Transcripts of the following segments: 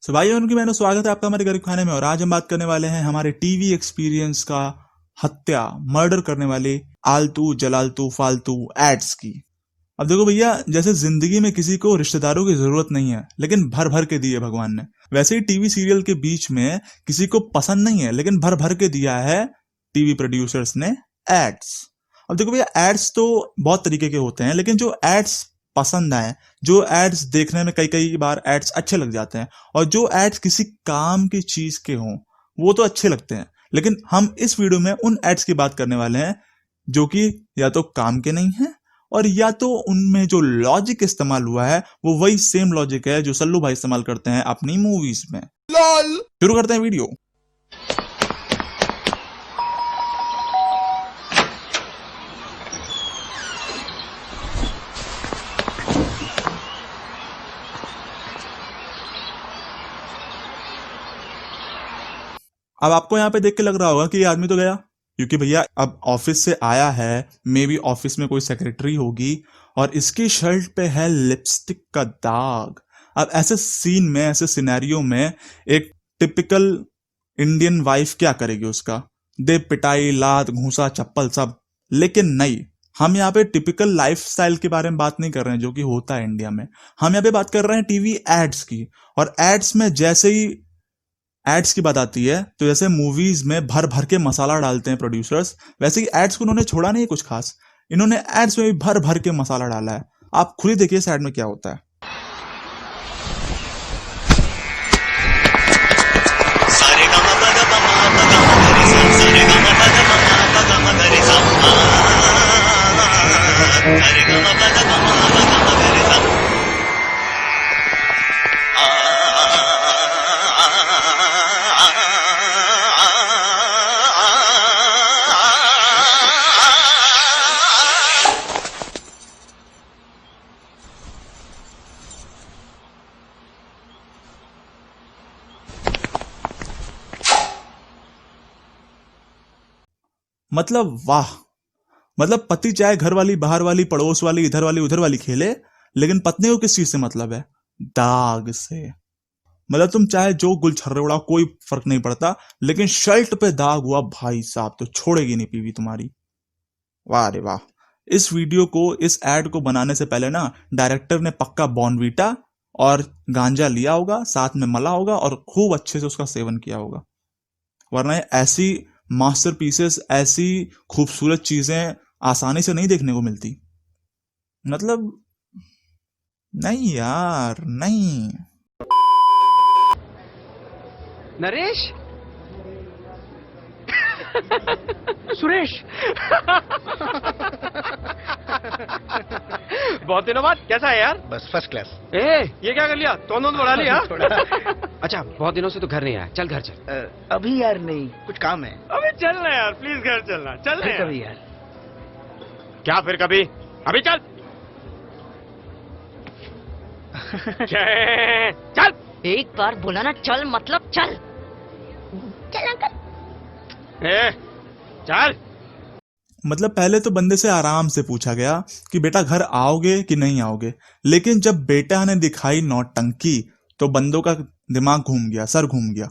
सो भाई उनकी मैंने स्वागत है आपका हमारे घर के खाने में। और आज हम बात करने वाले हैं हमारे टीवी एक्सपीरियंस का हत्या मर्डर करने वाले आलतू जलालतू फालतू एड्स की। अब देखो भैया, जैसे जिंदगी में किसी को रिश्तेदारों की जरूरत नहीं है लेकिन भर भर के दिए भगवान ने, वैसे ही टीवी सीरियल के बीच में किसी को पसंद नहीं है लेकिन भर भर के दिया है टीवी प्रोड्यूसर्स ने एड्स। अब देखो भैया, एड्स तो बहुत तरीके के होते हैं लेकिन जो एड्स पसंद आए, जो एड्स देखने में कई कई बार एड्स अच्छे लग जाते हैं और जो एड्स किसी काम की चीज के हों वो तो अच्छे लगते हैं। लेकिन हम इस वीडियो में उन एड्स की बात करने वाले हैं जो कि या तो काम के नहीं है और या तो उनमें जो लॉजिक इस्तेमाल हुआ है वो वही सेम लॉजिक है जो सल्लू भाई इस्तेमाल करते हैं अपनी मूवीज में। शुरू करते हैं वीडियो। अब आपको यहाँ पे देख के लग रहा होगा कि ये आदमी तो गया, क्योंकि भैया अब ऑफिस से आया है, मे बी ऑफिस में कोई सेक्रेटरी होगी और इसकी शर्ट पे है लिपस्टिक का दाग। अब ऐसे सीन में, ऐसे सिनेरियो में एक टिपिकल इंडियन वाइफ क्या करेगी? उसका दे पिटाई, लात, घूसा, चप्पल सब। लेकिन नहीं, हम यहाँ पे टिपिकल लाइफस्टाइल के बारे में बात नहीं कर रहे हैं जो कि होता है इंडिया में। हम यहाँ पे बात कर रहे हैं टीवी एड्स की। और एड्स में जैसे ही एड्स की बात आती है तो जैसे मूवीज में भर भर के मसाला डालते हैं प्रोड्यूसर्स, वैसे ही एड्स को उन्होंने छोड़ा नहीं कुछ खास। इन्होंने एड्स में भी भर भर के मसाला डाला है। आप खुद ही देखिए इस एड में क्या होता है। मतलब वाह, मतलब पति चाहे घर वाली, बाहर वाली, पड़ोस वाली, इधर वाली, उधर वाली खेले, लेकिन पत्नी को किस चीज से मतलब है? दाग से। मतलब तुम चाहे जो गुलछर्रे उड़ाओ, कोई फर्क नहीं पड़ता, लेकिन शर्ट पे दाग हुआ भाई साहब तो छोड़ेगी नहीं पीवी तुम्हारी। वाह रे वाह। इस वीडियो को, इस एड को बनाने से पहले ना डायरेक्टर ने पक्का बॉर्नवीटा और गांजा लिया होगा, साथ में मला होगा और खूब अच्छे से उसका सेवन किया होगा, वरना ऐसी मास्टरपीसेस, ऐसी खूबसूरत चीजें आसानी से नहीं देखने को मिलती। मतलब नहीं यार, नहीं। नरेश सुरेश बहुत दिनों बाद। कैसा है यार? बस फर्स्ट क्लास। ये क्या कर लिया? तोन बढ़ा लिया थोड़ा। अच्छा, बहुत दिनों से तो घर नहीं आया। चल घर चल। अभी यार नहीं, कुछ काम है। अबे चल ना यार, प्लीज घर चलना। चल फिर कभी यार। क्या फिर कभी? अभी चल। चल। एक बार बोला ना चल मतलब चल। चल अंकल। चल। मतलब पहले तो बंदे से आराम से पूछा गया कि बेटा घर आओगे कि नहीं आओगे, लेकिन जब बेटा ने दिखाई नौटंकी तो बंदों का दिमाग घूम गया, सर घूम गया,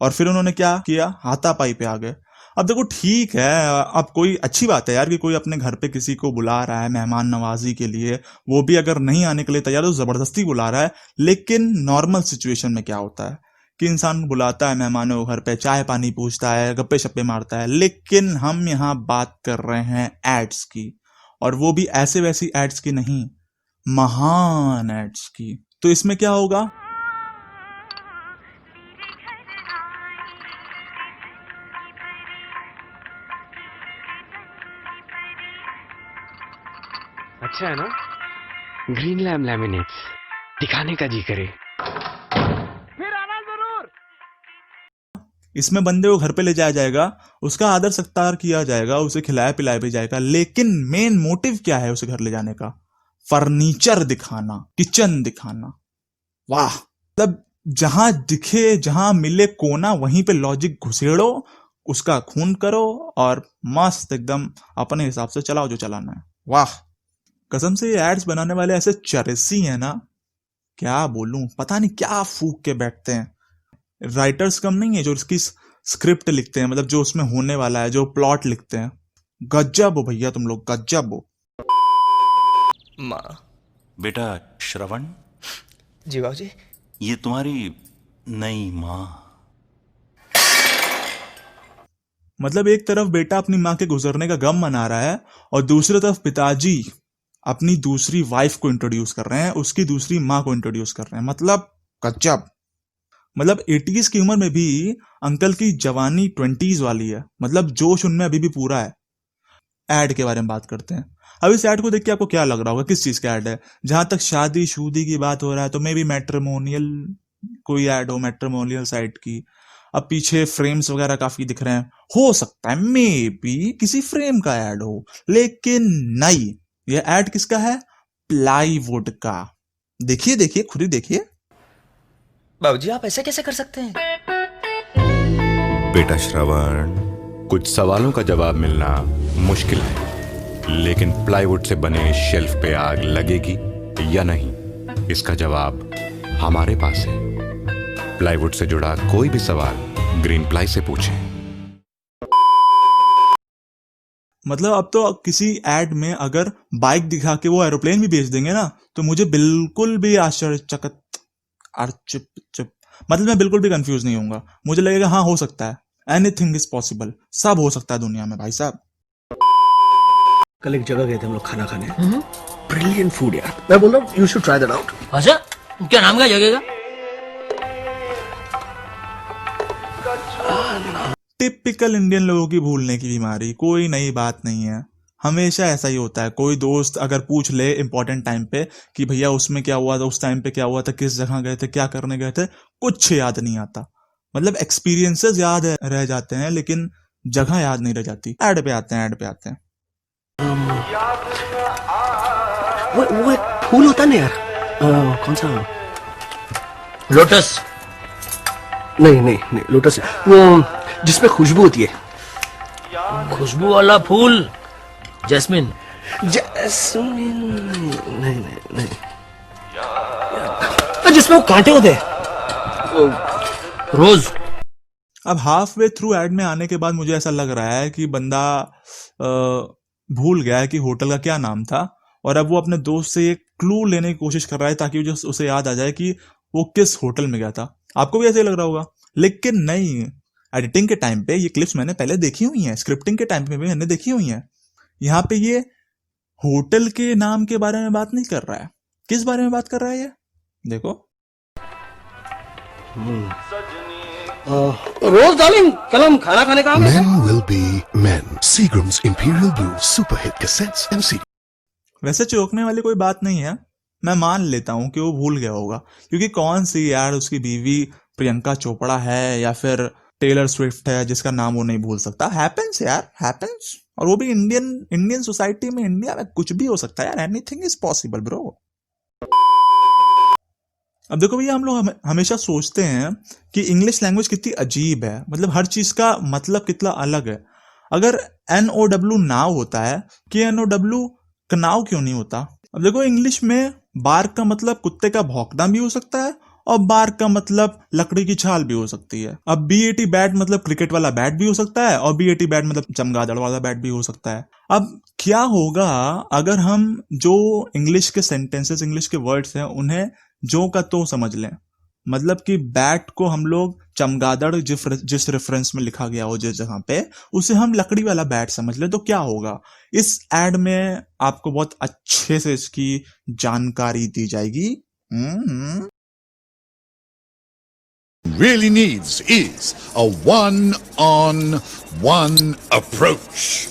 और फिर उन्होंने क्या किया? हाथापाई पे आ गए। अब देखो ठीक है, अब कोई अच्छी बात है यार कि कोई अपने घर पे किसी को बुला रहा है मेहमान नवाजी के लिए, वो भी अगर नहीं आने के लिए तैयार तो जबरदस्ती बुला रहा है। लेकिन नॉर्मल सिचुएशन में क्या होता है कि इंसान बुलाता है मेहमानों को घर पे, चाय पानी पूछता है, गप्पे शप्पे मारता है। लेकिन हम यहाँ बात कर रहे हैं एड्स की, और वो भी ऐसे वैसी एड्स की नहीं, महान एड्स की। तो इसमें क्या होगा? अच्छा है ना? ग्रीन लैम लैमिनेट्स दिखाने का जी करे। फिर आना जरूर। इसमें बंदे को घर पे ले जाया जाएगा, उसका आदर सत्कार किया जाएगा, उसे खिलाया पिलाया भी जाएगा। लेकिन मेन मोटिव क्या है उसे घर ले जाने का? फर्नीचर दिखाना, किचन दिखाना। वाह, मतलब जहां दिखे, जहां मिले कोना, वहीं पे लॉजिक घुसेड़ो, उसका खून करो और मस्त एकदम अपने हिसाब से चलाओ जो चलाना है। वाह, कसम से ये एड्स बनाने वाले ऐसे चरसी हैं ना, क्या बोलूं, पता नहीं क्या फूक के बैठते हैं। राइटर्स कम नहीं है जो इसकी स्क्रिप्ट लिखते हैं, मतलब जो उसमें होने वाला है, जो प्लॉट लिखते हैं। गजब हो भैया तुम लोग, गजब हो। माँ। बेटा श्रवण, जी बाबूजी। ये तुम्हारी नई माँ। मतलब एक तरफ बेटा अपनी माँ के गुजरने का गम मना रहा है और दूसरी तरफ पिताजी अपनी दूसरी वाइफ को इंट्रोड्यूस कर रहे हैं, उसकी दूसरी माँ को इंट्रोड्यूस कर रहे हैं। मतलब गजब। मतलब 80s की उम्र में भी अंकल की जवानी 20s वाली है, मतलब जोश उनमें अभी भी पूरा है। एड के बारे में बात करते हैं। अब इस एड को देख के आपको क्या लग रहा होगा, किस चीज का एड है? जहां तक शादी शूदी की बात हो रहा है तो मे बी मैट्रिमोनियल कोई एड हो, मैट्रिमोनियल साइट की। अब पीछे फ्रेम्स वगैरह काफी दिख रहे हैं, हो सकता है मे बी किसी फ्रेम का एड हो, लेकिन नहीं, यह एड किसका है? प्लाईवुड का। देखिए देखिए, खुद ही देखिए। बाबूजी आप ऐसे कैसे कर सकते हैं? बेटा श्रवण, कुछ सवालों का जवाब मिलना मुश्किल है, लेकिन प्लाईवुड से बने शेल्फ पे आग लगेगी या नहीं, इसका जवाब हमारे पास है। प्लाईवुड से जुड़ा कोई भी सवाल ग्रीन प्लाई से पूछें। मतलब अब तो किसी एड में अगर बाइक दिखा के वो एरोप्लेन भी बेच देंगे ना, तो मुझे बिल्कुल भी आश्चर्यचकित मतलब मैं बिल्कुल भी कंफ्यूज नहीं होऊंगा। मुझे लगेगा हाँ हो सकता है, एनीथिंग इज पॉसिबल, सब हो सकता है दुनिया में भाई साहब। कल एक जगह गए थे हम लोग खाना खाने। ब्रिलियंट फूड यार, मैं बोल रहा हूँ you should try that out. अच्छा, क्या नाम का जगह का? टिपिकल इंडियन लोगों की भूलने की बीमारी, कोई नई बात नहीं है, हमेशा ऐसा ही होता है। कोई दोस्त अगर पूछ ले इंपॉर्टेंट टाइम पे कि भैया उसमें क्या हुआ था, उस टाइम पे क्या हुआ था, किस जगह गए थे, क्या करने गए थे, कुछ याद नहीं आता। मतलब एक्सपीरियंसेस याद रह जाते हैं लेकिन जगह याद नहीं रह जाती। ऐड पे आते हैं, ऐड पे आते हैं। वो एक फूल होता है ना यार, कौन सा? लोटस। नहीं लोटस, वो जिसमें खुशबू होती है। खुशबू वाला फूल जैस्मिन। जैस्मिन नहीं, जिसमें वो कांटे होते हैं। रोज। अब हाफ वे थ्रू एड में आने के बाद मुझे ऐसा लग रहा है कि बंदा भूल गया है कि होटल का क्या नाम था, और अब वो अपने दोस्त से एक क्लू लेने की कोशिश कर रहा है ताकि उसे याद आ जाए कि वो किस होटल में गया था। आपको भी ऐसे ही लग रहा होगा, लेकिन नहीं। एडिटिंग के टाइम पे ये क्लिप्स मैंने पहले देखी हुई हैं, स्क्रिप्टिंग के टाइम पे भी मैंने देखी हुई हैं। यहाँ पे ये होटल के नाम के बारे में बात नहीं कर रहा है। किस बारे में बात कर रहा है ये देखो। रोज डार्लिंग, कल हम खाना खाने का Men will be men. Seagram's Imperial Brew Super Hit Cassettes and CDs. वैसे चौंकने वाली कोई बात नहीं है, मैं मान लेता हूं कि वो भूल गया होगा, क्योंकि कौन सी यार उसकी बीवी प्रियंका चोपड़ा है या फिर टेलर स्विफ्ट है जिसका नाम वो नहीं भूल सकता। हैपेंस यार, हैपेंस। और वो भी इंडियन सोसाइटी में, इंडिया में कुछ भी हो सकता है यार, एनीथिंग इज पॉसिबल ब्रो। अब देखो भैया, हम लोग हमेशा सोचते हैं कि इंग्लिश लैंग्वेज कितनी अजीब है, मतलब हर चीज का मतलब कितना अलग है। अगर NOW नाव होता है, KNOW कनाव क्यों नहीं होता? अब देखो, इंग्लिश में बार्क का मतलब कुत्ते का भौंकना भी हो सकता है और बार्क का मतलब लकड़ी की छाल भी हो सकती है। अब BAT बैट मतलब क्रिकेट वाला बैट भी हो सकता है और BAT बैट मतलब चमगादड़ वाला बैट भी हो सकता है। अब क्या होगा अगर हम जो इंग्लिश के सेंटेंसेस, इंग्लिश के वर्ड्स हैं, उन्हें जो का तो समझ लें? मतलब कि बैट को हम लोग चमगादड़ जिस रेफरेंस में लिखा गया हो, जिस जगह पे, उसे हम लकड़ी वाला बैट समझ लें, तो क्या होगा? इस एड में आपको बहुत अच्छे से इसकी जानकारी दी जाएगी। Really needs is a one-on-one approach.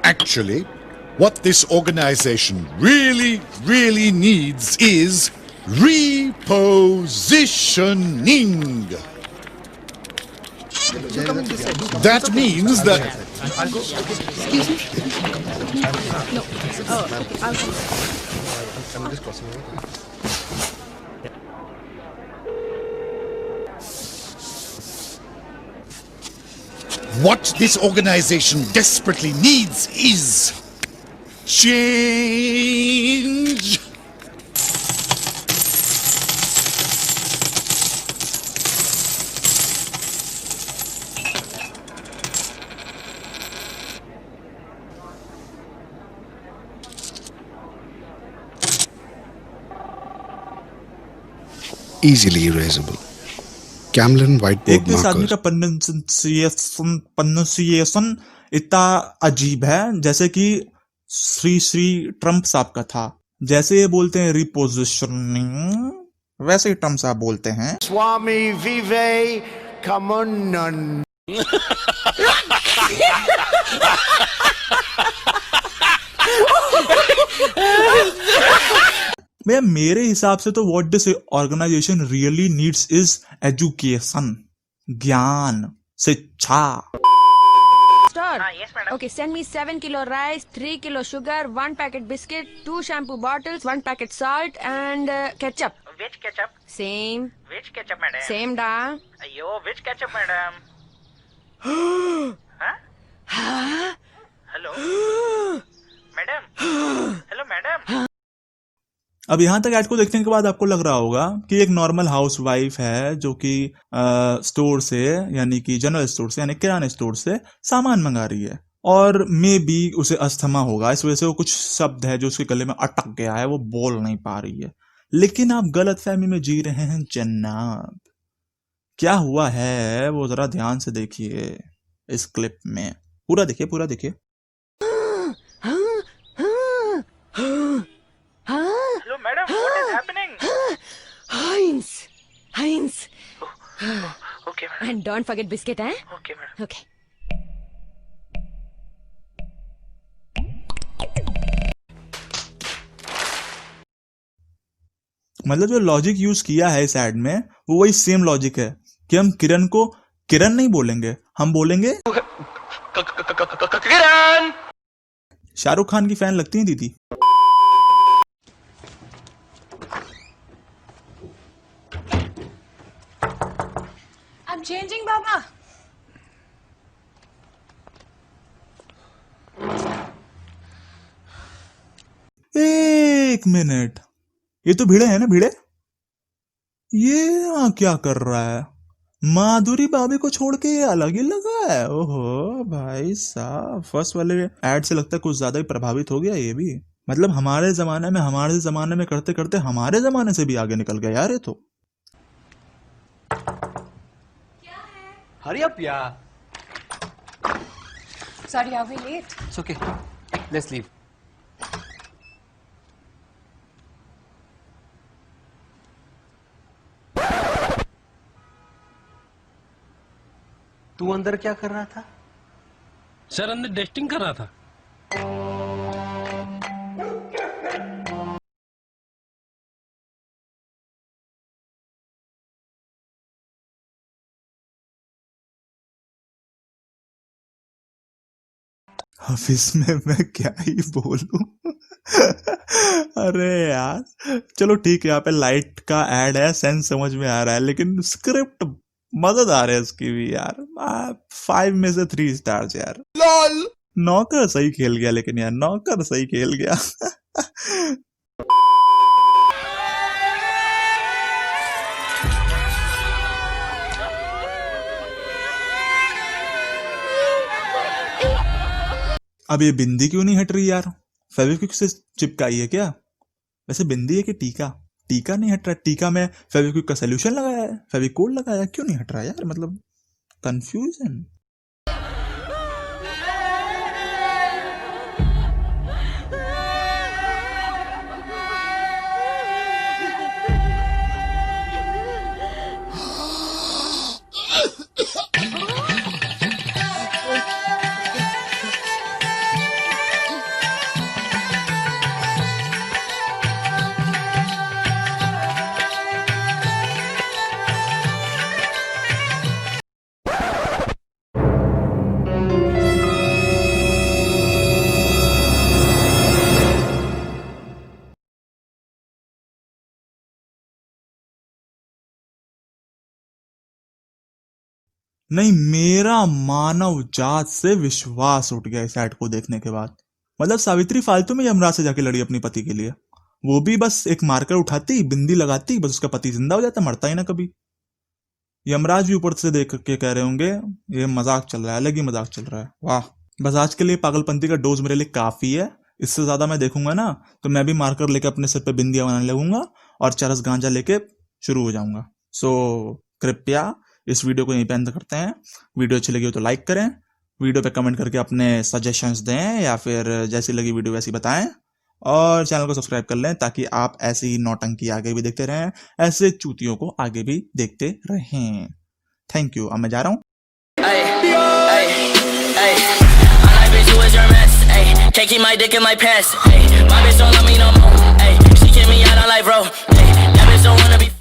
Actually, what this organization really needs is repositioning. That means that I'm just crossing over. What this organization desperately needs is change. Easily erasable. Camlin एक whiteboard तो इस आदमी markers. का pronunciation इतना अजीब है जैसे कि श्री श्री ट्रम्प साहब का था। जैसे ये बोलते हैं रिपोजिशनिंग, वैसे ही ट्रम्प साहब बोलते हैं Swami Vivekananda. भैया मेरे हिसाब से तो what this organization really needs is education, ज्ञान, शिक्षा। Yes, madam. Okay, send me 7 kilo rice, 3 kilo sugar, 1 packet biscuit, 2 shampoo bottles, 1 packet salt, and ketchup. Which ketchup? Same. Which ketchup, madam? Same, da. Ayo, which ketchup, madam? Huh? Hello? Madam? Hello, madam? अब यहाँ तक add को देखने के बाद आपको लग रहा होगा कि एक नॉर्मल हाउस वाइफ है जो कि स्टोर से, यानी कि जनरल स्टोर से, यानी किराने स्टोर से सामान मंगा रही है, और मे बी उसे अस्थमा होगा, इस वजह से वो कुछ शब्द है जो उसके गले में अटक गया है, वो बोल नहीं पा रही है। लेकिन आप गलत फहमी में जी रहे हैं जनाब। क्या हुआ है वो जरा ध्यान से देखिए इस क्लिप में, पूरा देखिए, पूरा देखिए। Hello, madam. What is happening? Heinz. Heinz. Okay, madam. And don't forget biscuit, eh? Okay, madam. Okay. मतलब जो लॉजिक यूज किया है इस एड में वो वही सेम लॉजिक है कि हम किरण को किरण नहीं बोलेंगे, हम बोलेंगे किरण। शाहरुख खान की फैन लगती हैं दीदी। I'm changing, Baba. एक मिनट, ये तो भिड़े है ना, भिड़े? ये यहाँ क्या कर रहा है? माधुरी भाभी को छोड़ के ये अलग ही लगा है। ओहो भाई साहब, फर्स्ट वाले एड से लगता है कुछ ज्यादा ही प्रभावित हो गया ये भी। मतलब हमारे जमाने में करते करते हमारे जमाने से भी आगे निकल गया यार ये तो। Hurry up, yeah. Sorry, are we late? It's okay. Let's leave. तू अंदर क्या कर रहा था? सर अंदर टेस्टिंग कर रहा था। ऑफिस में मैं क्या ही बोलूं। अरे यार चलो ठीक है, यहाँ पे लाइट का एड है, सेंस समझ में आ रहा है, लेकिन स्क्रिप्ट मजेदार है इसकी भी यार। 5 में से 3 स्टार्स यार। नौकर सही खेल गया, लेकिन यार नौकर सही खेल गया। अब ये बिंदी क्यों नहीं हट रही यार? फेविक्विक से चिपकाई है क्या? वैसे बिंदी है कि टीका? टीका नहीं हट रहा। टीका में फेविक्विक का सोल्यूशन लगाया है, फेविकोल लगाया, क्यों नहीं हट रहा यार? मतलब कंफ्यूजन। नहीं, मेरा मानव जात से विश्वास उठ गया इस ऐड को देखने के बाद। मतलब सावित्री फालतू में यमराज से जाके लड़ी अपने पति के लिए, वो भी बस एक मार्कर उठाती, बिंदी लगाती, बस उसका पति जिंदा हो जाता, मरता ही ना कभी। यमराज भी ऊपर से देख के कह रहे होंगे ये मजाक चल रहा है, अलग ही मजाक चल रहा है। वाह, बस आज के लिए पागलपंती का डोज मेरे लिए काफी है। इससे ज्यादा मैं देखूंगा ना तो मैं भी मार्कर लेके अपने सिर पे बिंदियां बनाने लगूंगा और चरस गांजा लेके शुरू हो जाऊंगा। सो कृपया इस वीडियो को यहीं पे अंत करते हैं। वीडियो अच्छी लगी हो तो लाइक करें, वीडियो पे कमेंट करके अपने सजेशंस दें या फिर जैसी लगी वीडियो वैसी बताएं, और चैनल को सब्सक्राइब कर लें ताकि आप ऐसी नौटंकी आगे भी देखते रहें, ऐसे चूतियों को आगे भी देखते रहें। Thank you. अब मैं जा रहा हूँ। Can't keep my dick in my pants. My bitch don't love me no more. She kick me out on life, bro. That bitch don't wanna be.